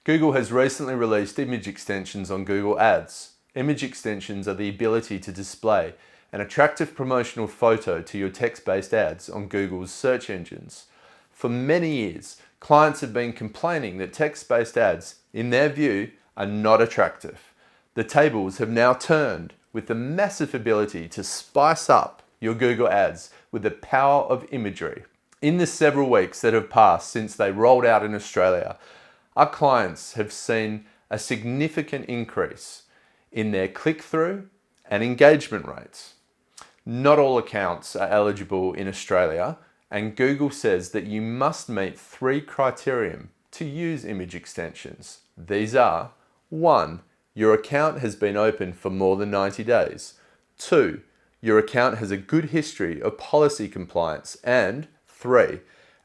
Google has recently released image extensions on Google Ads. Image extensions are the ability to display an attractive promotional photo to your text-based ads on Google's search engines. For many years, clients have been complaining that text-based ads, in their view, are not attractive. The tables have now turned with the massive ability to spice up your Google Ads with the power of Imagery. In the several weeks that have passed since they rolled out in Australia, our clients have seen a significant increase in their click-through and engagement rates. Not all accounts are eligible in Australia, and Google says that you must meet 3 criterium to use image extensions. These are: 1. Your account has been open for more than 90 days. 2. Your account has a good history of policy compliance. And 3.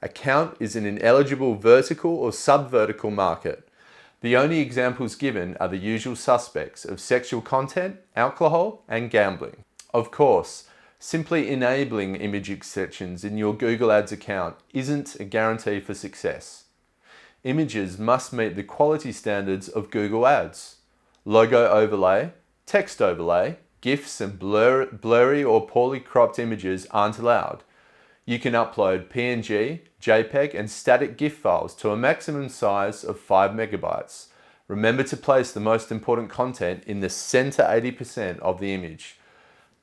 Account is in an eligible vertical or sub-vertical market. The only examples given are the usual suspects of sexual content, alcohol, and gambling. Of course, simply enabling image extensions in your Google Ads account isn't a guarantee for success. Images must meet the quality standards of Google Ads. Logo overlay, text overlay, GIFs and blurry or poorly cropped images aren't allowed. You can upload PNG, JPEG and static GIF files to a maximum size of 5 megabytes. Remember to place the most important content in the center 80% of the image.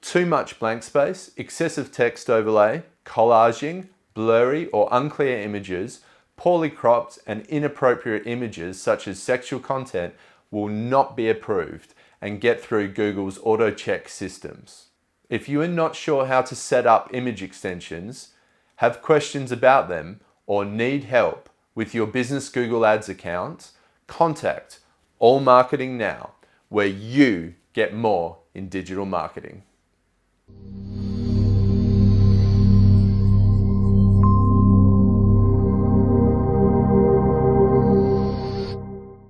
Too much blank space, excessive text overlay, collaging, blurry or unclear images, poorly cropped and inappropriate images such as sexual content will not be approved and get through Google's auto-check systems. If you are not sure how to set up image extensions, have questions about them, or need help with your business Google Ads account, contact All Marketing Now, where you get more in digital marketing.